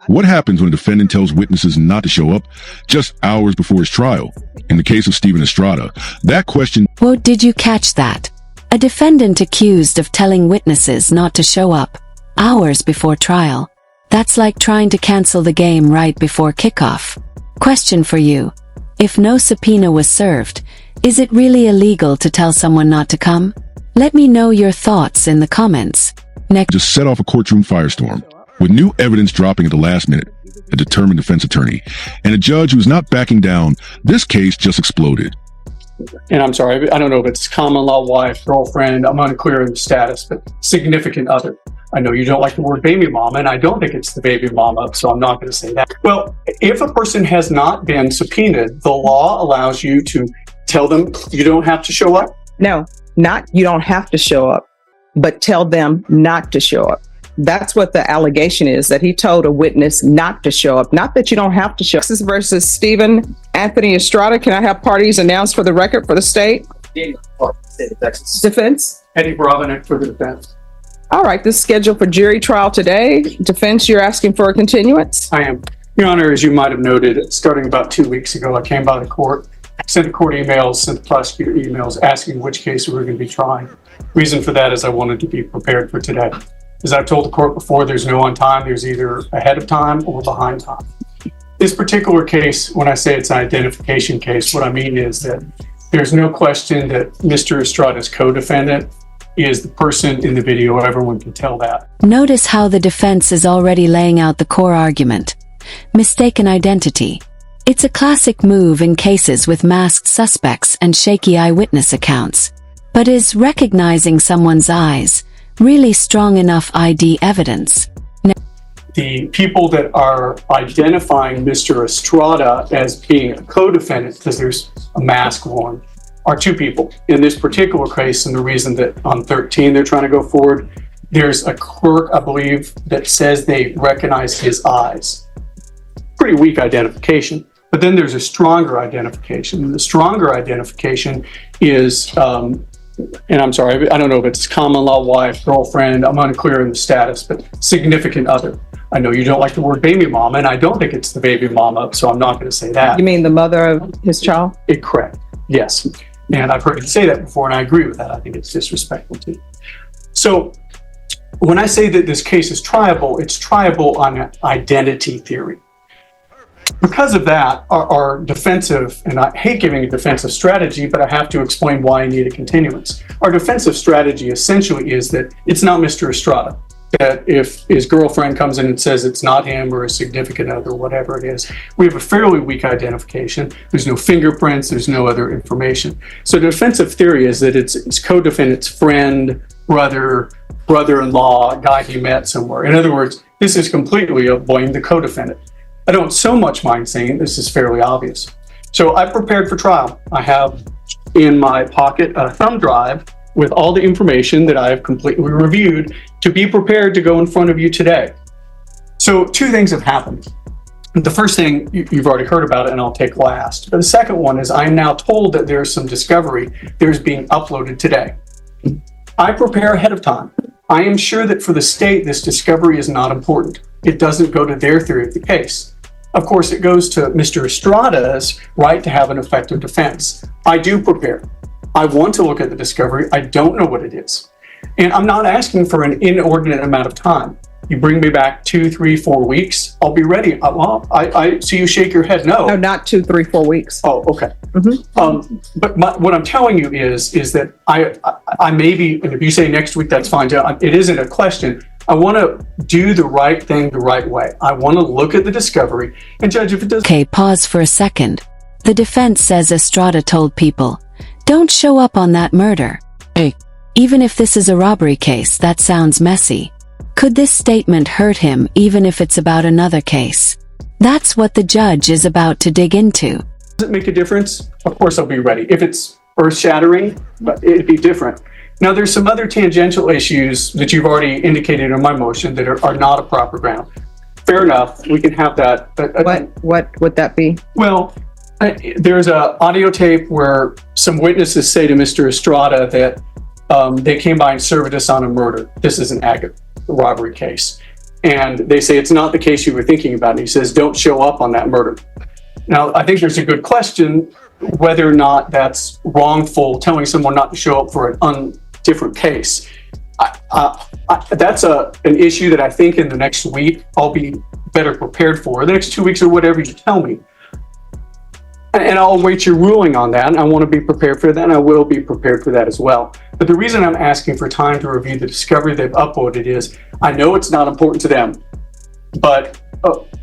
What happens when a defendant tells witnesses not to show up just hours before his trial? In the case of Stephen Estrada, that question... Whoa, did you catch that? A defendant accused of telling witnesses not to show up hours before trial. That's like trying to cancel the game right before kickoff. Question for you. If no subpoena was served, is it really illegal to tell someone not to come? Let me know your thoughts in the comments. Next, just set off a courtroom firestorm. With new evidence dropping at the last minute, a determined defense attorney, and a judge who's not backing down, this case just exploded. And I'm sorry, I don't know if it's common law wife, girlfriend, I'm unclear in the status, but significant other. I know you don't like the word baby mama, and I don't think it's the baby mama, so I'm not going to say that. Well, if a person has not been subpoenaed, the law allows you to tell them you don't have to show up? No, not you don't have to show up, but tell them not to show up. That's what the allegation is, that he told a witness not to show up, not that you don't have to show up. Texas versus Stephen Anthony Estrada. Can I have parties announced for the record for the state? Texas. Defense? Eddie Brovinick for the defense. All right, this is scheduled for jury trial today. Defense, you're asking for a continuance? I am. Your Honor, as you might have noted, starting about 2 weeks ago, I came by the court, sent the court emails, sent the prosecutor emails asking which case we were going to be trying. Reason for that is I wanted to be prepared for today. As I've told the court before, there's no on time, there's either ahead of time or behind time. This particular case, when I say it's an identification case, what I mean is that there's no question that Mr. Estrada's co-defendant is the person in the video. Everyone can tell that. Notice how the defense is already laying out the core argument. Mistaken identity. It's a classic move in cases with masked suspects and shaky eyewitness accounts. But is recognizing someone's eyes really strong enough ID evidence? The people that are identifying Mr. Estrada as being a co-defendant, because there's a mask worn, are two people. In this particular case, and the reason that on 13 they're trying to go forward, there's a clerk, I believe, that says they recognize his eyes. Pretty weak identification. But then there's a stronger identification. And the stronger identification is, and I'm sorry, I don't know if it's common law wife, girlfriend, I'm unclear in the status, but significant other. I know you don't like the word baby mama, and I don't think it's the baby mama, so I'm not going to say that. You mean the mother of his child? Correct, yes. And I've heard you say that before, and I agree with that. I think it's disrespectful too. So when I say that this case is triable, it's triable on an identity theory. Because of that, our defensive, and I hate giving a defensive strategy, but I have to explain why I need a continuance. Our defensive strategy essentially is that it's not Mr. Estrada. That if his girlfriend comes in and says it's not him or a significant other, whatever it is, we have a fairly weak identification. There's no fingerprints, there's no other information. So the defensive theory is that it's co-defendant's friend, brother, brother-in-law, guy he met somewhere. In other words, this is completely a blame the co-defendant. I don't so much mind saying this is fairly obvious. So I prepared for trial. I have in my pocket a thumb drive with all the information that I have completely reviewed to be prepared to go in front of you today. So two things have happened. The first thing, you've already heard about it, and I'll take last. But the second one is I'm now told that there's some discovery that is being uploaded today. I prepare ahead of time. I am sure that for the state, this discovery is not important. It doesn't go to their theory of the case. Of course, it goes to Mr. Estrada's right to have an effective defense. I do prepare. I want to look at the discovery. I don't know what it is. And I'm not asking for an inordinate amount of time. You bring me back 2, 3, 4 weeks, I'll be ready. I see you shake your head no. No, not 2, 3, 4 weeks. Oh, okay. But what I'm telling you is that I may be, and if you say next week, that's fine too. It isn't a question. I want to do the right thing the right way. I want to look at the discovery and judge if it does. Okay, pause for a second. The defense says Estrada told people, don't show up on that murder. Hey, even if this is a robbery case, that sounds messy. Could this statement hurt him even if it's about another case? That's what the judge is about to dig into. Does it make a difference? Of course I'll be ready. If it's earth-shattering, it'd be different. Now there's some other tangential issues that you've already indicated in my motion that are not a proper ground. Fair enough, we can have that. What would that be? Well, there's a audio tape where some witnesses say to Mr. Estrada that they came by and served us on a murder. This is an agate robbery case. and they say it's not the case you were thinking about. And he says, don't show up on that murder. Now, I think there's a good question whether or not that's wrongful, telling someone not to show up for an different case. That's an issue that I think in the next week I'll be better prepared for, the next 2 weeks or whatever you tell me. And I'll wait your ruling on that, and I want to be prepared for that, and I will be prepared for that as well. But the reason I'm asking for time to review the discovery they've uploaded is I know it's not important to them, but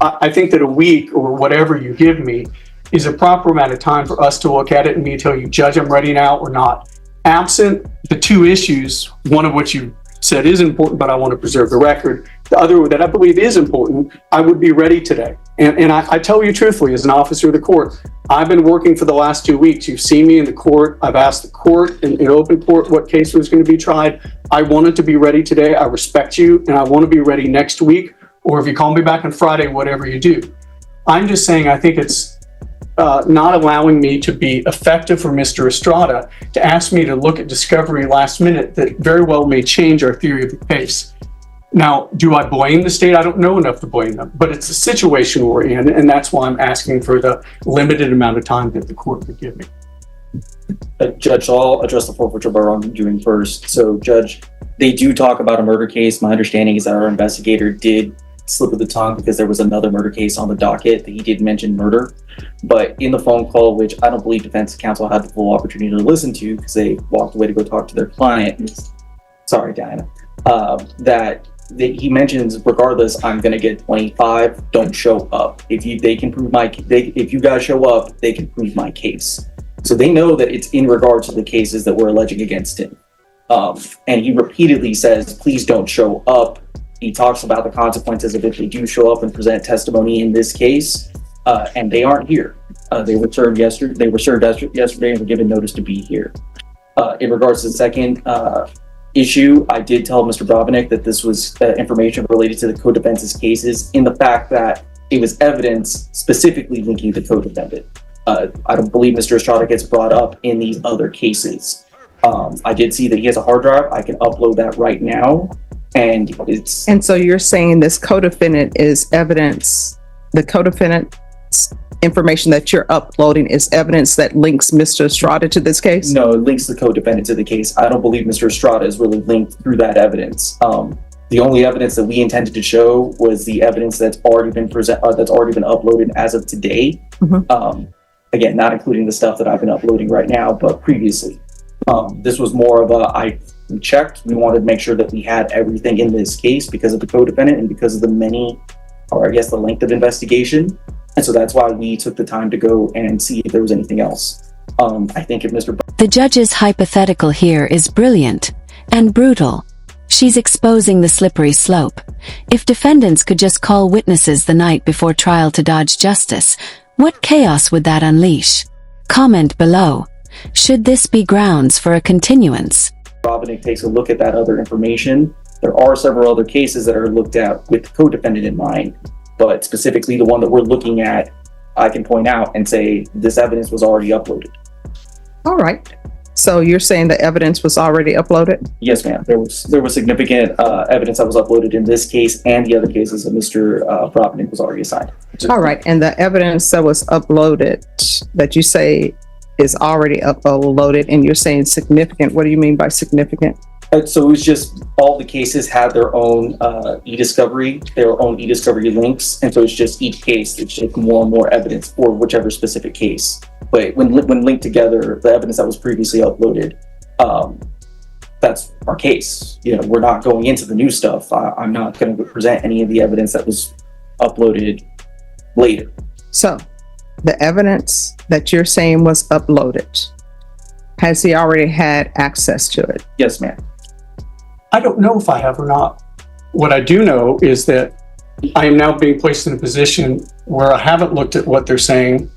I think that a week or whatever you give me is a proper amount of time for us to look at it and me tell you, Judge, I'm ready now or not. Absent the two issues, one of which you said is important, but I want to preserve the record. The other that I believe is important, I would be ready today. And I tell you truthfully, as an officer of the court, I've been working for the last 2 weeks. You've seen me in the court. I've asked the court in open court what case was going to be tried. I wanted to be ready today. I respect you, and I want to be ready next week, or if you call me back on Friday, whatever you do. I'm just saying I think it's not allowing me to be effective for Mr. Estrada to ask me to look at discovery last minute that very well may change our theory of the case. Now, do I blame the state? I don't know enough to blame them, but it's a situation we're in, and that's why I'm asking for the limited amount of time that the court would give me. Judge, I'll address the forfeiture by wrongdoing first. So, Judge, they do talk about a murder case. My understanding is that our investigator did slip of the tongue because there was another murder case on the docket that he did mention murder. But in the phone call, which I don't believe defense counsel had the full opportunity to listen to because they walked away to go talk to their client. Sorry, Diana. That he mentions, regardless, I'm going to get 25. Don't show up. If you guys show up, they can prove my case. So they know that it's in regards to the cases that we're alleging against him. And he repeatedly says, please don't show up. He talks about the consequences of if they do show up and present testimony in this case, and they aren't here. They were served yesterday. They were served yesterday and were given notice to be here. In regards to the second issue, I did tell Mr. Bravanik that this was information related to the co-defendant's cases in the fact that it was evidence specifically linking the co-defendant. I don't believe Mr. Estrada gets brought up in these other cases. I did see that he has a hard drive. I can upload that right now. And so you're saying this co-defendant is evidence, the co-defendant's information that you're uploading is evidence that links Mr. Estrada to this case? No, it links the co-defendant to the case. I don't believe Mr. Estrada is really linked through that evidence. The only evidence that we intended to show was the evidence that's already been uploaded as of today. Mm-hmm. Again, not including the stuff that I've been uploading right now, but previously. This was more of we checked. We wanted to make sure that we had everything in this case because of the co-defendant and because of the length of investigation. And so that's why we took the time to go and see if there was anything else. I think if The judge's hypothetical here is brilliant and brutal. She's exposing the slippery slope. If defendants could just call witnesses the night before trial to dodge justice, what chaos would that unleash? Comment below. Should this be grounds for a continuance? Robinick takes a look at that other information. There are several other cases that are looked at with the co-defendant in mind, but specifically the one that we're looking at, I can point out and say this evidence was already uploaded. All right. So you're saying the evidence was already uploaded? Yes, ma'am. There was significant evidence that was uploaded in this case and the other cases that Mr. Robinick was already assigned. All right. And the evidence that was uploaded that you say is already uploaded and you're saying significant, what do you mean by significant? So it was just all the cases had their own e-discovery links. And so it's just each case, it's just more and more evidence for whichever specific case. But when linked together, the evidence that was previously uploaded, that's our case. We're not going into the new stuff. I'm not going to present any of the evidence that was uploaded later. So the evidence that you're saying was uploaded, has he already had access to it? Yes, ma'am. I don't know if I have or not. What I do know is that I am now being placed in a position where I haven't looked at what they're saying.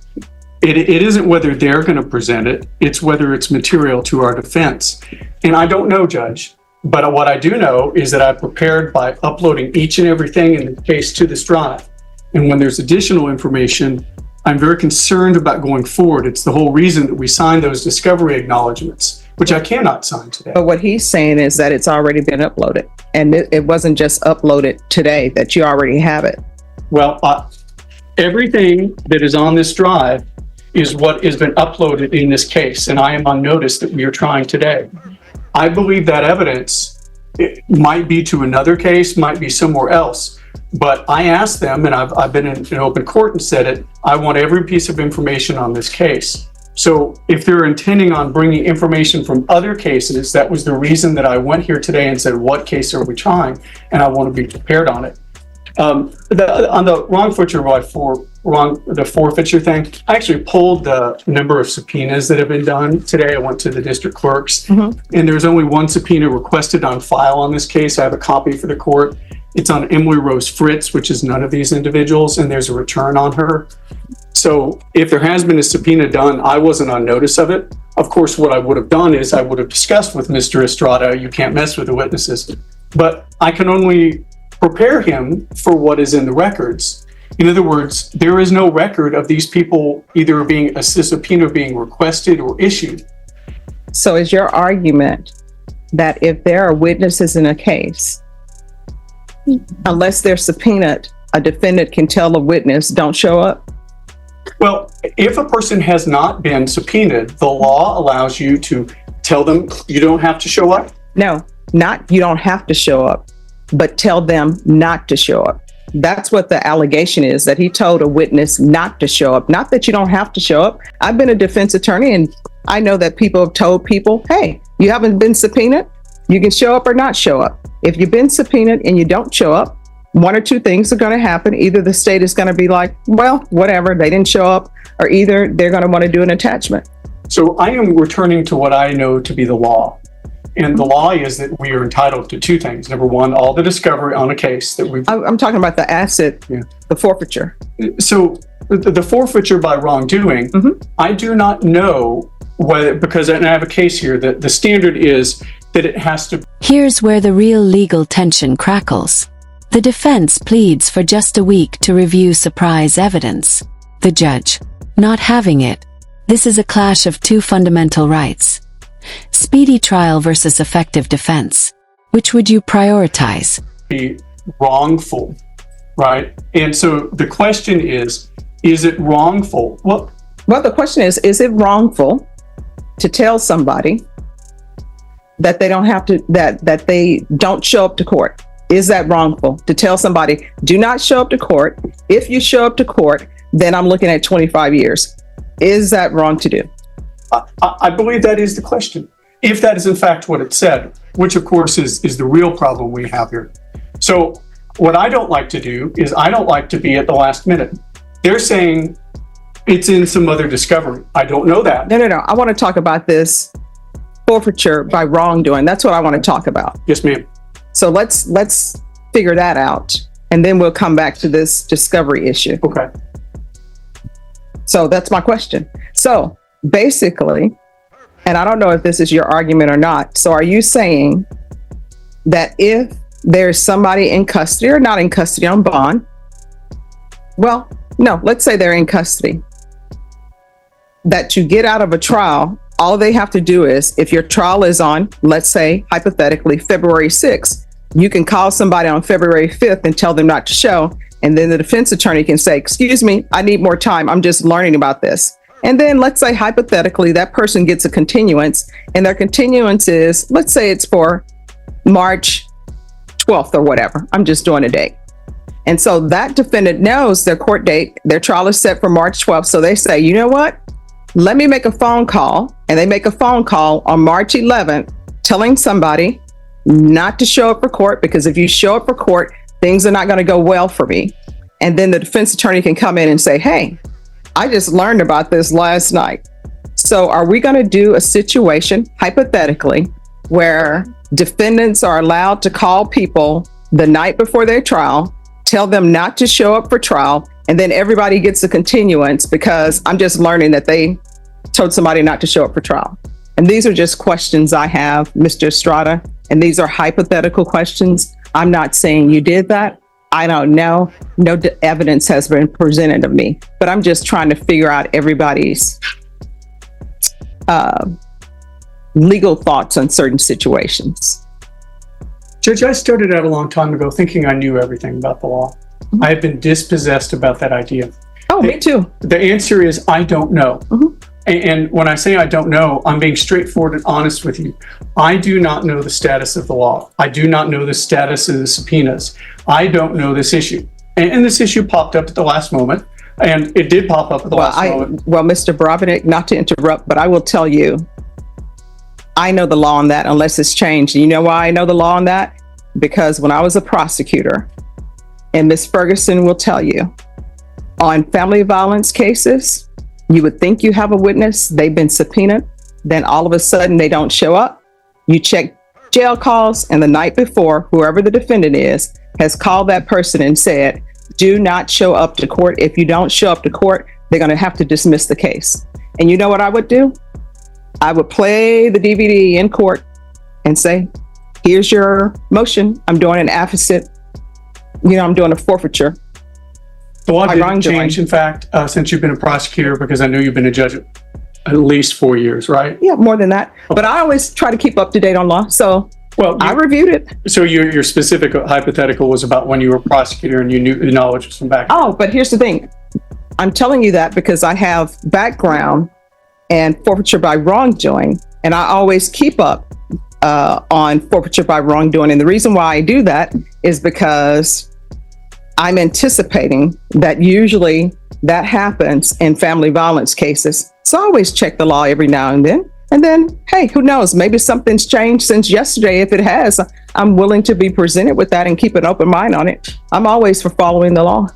It isn't whether they're going to present it, it's whether it's material to our defense. And I don't know, Judge, but what I do know is that I prepared by uploading each and everything in the case to this drive. And when there's additional information, I'm very concerned about going forward. It's the whole reason that we signed those discovery acknowledgements, which I cannot sign today. But what he's saying is that it's already been uploaded, and it wasn't just uploaded today, that you already have it. Well, everything that is on this drive is what has been uploaded in this case, and I am on notice that we are trying today. I believe that evidence, it might be to another case, might be somewhere else. But I asked them, and I've been in an open court and said it, I want every piece of information on this case. So if they're intending on bringing information from other cases, that was the reason that I went here today and said, what case are we trying? And I want to be prepared on it. On the wrongfooter, the forfeiture thing, I actually pulled the number of subpoenas that have been done today. I went to the district clerks, and there's only one subpoena requested on file on this case. I have a copy for the court. It's on Emily Rose Fritz, which is none of these individuals, and there's a return on her. So if there has been a subpoena done, I wasn't on notice of it. Of course, what I would have done is I would have discussed with Mr. Estrada, you can't mess with the witnesses. But I can only prepare him for what is in the records. In other words, there is no record of these people either being a subpoena being requested or issued. So is your argument that if there are witnesses in a case, unless they're subpoenaed, a defendant can tell a witness, don't show up? Well, if a person has not been subpoenaed, the law allows you to tell them you don't have to show up. No, not you don't have to show up, but tell them not to show up. That's what the allegation is, that he told a witness not to show up. Not that you don't have to show up. I've been a defense attorney, and I know that people have told people, hey, you haven't been subpoenaed, you can show up or not show up. If you've been subpoenaed and you don't show up, one or two things are going to happen. Either the state is going to be like, well, whatever, they didn't show up, or either they're going to want to do an attachment. So I am returning to what I know to be the law. And the law is that we are entitled to two things. Number one, all the discovery on a case that we've... I'm talking about the asset, the forfeiture. So the forfeiture by wrongdoing, I do not know whether, because I have a case here, that the standard is that it has to... Here's where the real legal tension crackles. The defense pleads for just a week to review surprise evidence. The judge, not having it. This is a clash of two fundamental rights. Speedy trial versus effective defense. Which would you prioritize? Be wrongful, right? And so the question is it wrongful? Well, the question is it wrongful to tell somebody that they don't have to, that they don't show up to court? Is that wrongful to tell somebody, do not show up to court? If you show up to court, then I'm looking at 25 years. Is that wrong to do? I believe that is the question. If that is in fact what it said, which of course is the real problem we have here. So what I don't like to do is I don't like to be at the last minute. They're saying it's in some other discovery. I don't know that. No. I want to talk about this forfeiture by wrongdoing. That's what I want to talk about. Yes, ma'am. So let's figure that out, and then we'll come back to this discovery issue. Okay. So that's my question. So basically, and I don't know if this is your argument or not. So are you saying that if there's somebody in custody or not in custody on bond, well, no, let's say they're in custody, that you get out of a trial, all they have to do is, if your trial is on, let's say, hypothetically, February 6th, you can call somebody on February 5th and tell them not to show. And then the defense attorney can say, excuse me, I need more time. I'm just learning about this. And then let's say hypothetically that person gets a continuance, and their continuance is, let's say it's for March 12th or whatever. I'm just doing a date. And so that defendant knows their court date, their trial is set for March 12th. So they say, you know what? Let me make a phone call. And they make a phone call on March 11th, telling somebody not to show up for court, because if you show up for court, things are not going to go well for me. And then the defense attorney can come in and say, hey, I just learned about this last night. So are we going to do a situation, hypothetically, where defendants are allowed to call people the night before their trial, tell them not to show up for trial, and then everybody gets a continuance because I'm just learning that they told somebody not to show up for trial? And these are just questions I have, Mr. Estrada, and these are hypothetical questions. I'm not saying you did that. I don't know. No evidence has been presented of me, but I'm just trying to figure out everybody's legal thoughts on certain situations. Judge, I started out a long time ago thinking I knew everything about the law. I have been dispossessed about that idea. Oh, me too. The answer is I don't know. Mhm. And when I say I don't know, I'm being straightforward and honest with you. I do not know the status of the law. I do not know the status of the subpoenas. I don't know this issue. And this issue popped up at the last moment. And it did pop up at the last moment. Well, Mr. Brobenick, not to interrupt, but I will tell you, I know the law on that unless it's changed. And you know why I know the law on that? Because when I was a prosecutor, and Ms. Ferguson will tell you, on family violence cases, you would think you have a witness, they've been subpoenaed, then all of a sudden they don't show up. You check jail calls, and the night before, whoever the defendant is has called that person and said, do not show up to court. If you don't show up to court, they're going to have to dismiss the case. And you know what I would do? I would play the DVD in court and say, here's your motion. I'm doing an affidavit. I'm doing a forfeiture. The law didn't change, in fact, since you've been a prosecutor, because I know you've been a judge at least 4 years, right? Yeah, more than that. But I always try to keep up to date on law. So I reviewed it. So your specific hypothetical was about when you were a prosecutor and you knew the knowledge was from back. Oh, but here's the thing. I'm telling you that because I have background and forfeiture by wrongdoing, and I always keep up on forfeiture by wrongdoing. And the reason why I do that is because I'm anticipating that usually that happens in family violence cases. So I always check the law every now and then. And then, hey, who knows? Maybe something's changed since yesterday. If it has, I'm willing to be presented with that and keep an open mind on it. I'm always for following the law.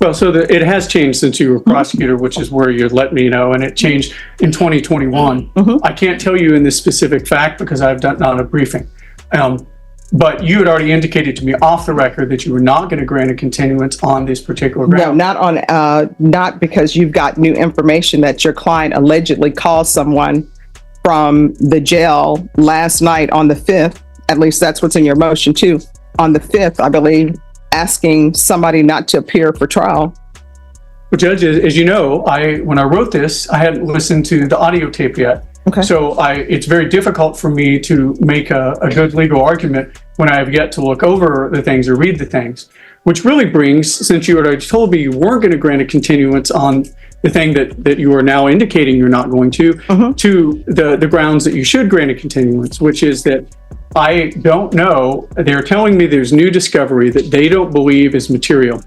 Well, so it has changed since you were a prosecutor, which is where you let me know, and it changed in 2021. I can't tell you in this specific fact because I've done not a briefing. But you had already indicated to me off the record that you were not going to grant a continuance on this particular ground. No, not because you've got new information that your client allegedly called someone from the jail last night on the 5th. At least that's what's in your motion too. On the 5th, I believe, asking somebody not to appear for trial. Well, Judge, as you know, when I wrote this, I hadn't listened to the audio tape yet. Okay. So it's very difficult for me to make a good legal argument when I have yet to look over the things or read the things, which really brings, since you had already told me you weren't going to grant a continuance on the thing that you are now indicating you're not going to the grounds that you should grant a continuance, which is that I don't know. They're telling me there's new discovery that they don't believe is material.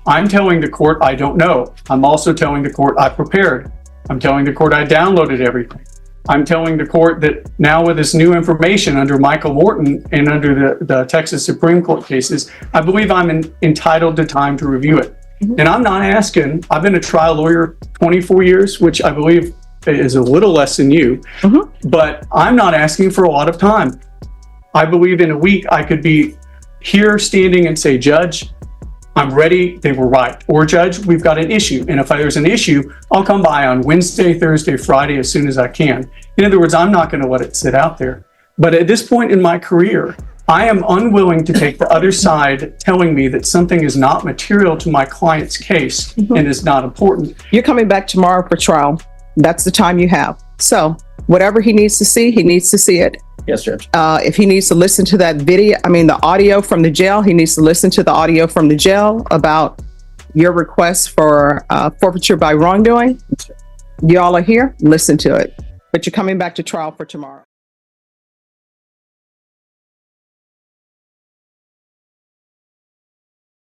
I'm telling the court I don't know. I'm also telling the court I prepared. I'm telling the court I downloaded everything. I'm telling the court that now with this new information under Michael Morton and under the Texas Supreme Court cases, I believe I'm entitled to time to review it. And I'm not asking, I've been a trial lawyer 24 years, which I believe is a little less than you, but I'm not asking for a lot of time. I believe in a week I could be here standing and say, Judge, I'm ready, they were right. Or Judge, we've got an issue. And if there's an issue, I'll come by on Wednesday, Thursday, Friday, as soon as I can. In other words, I'm not going to let it sit out there. But at this point in my career, I am unwilling to take the other side telling me that something is not material to my client's case and is not important. You're coming back tomorrow for trial. That's the time you have. So whatever he needs to see, he needs to see it. Yes, Judge. If he needs to listen to that the audio from the jail, he needs to listen to the audio from the jail about your request for forfeiture by wrongdoing. You all are here, listen to it. But you're coming back to trial for tomorrow.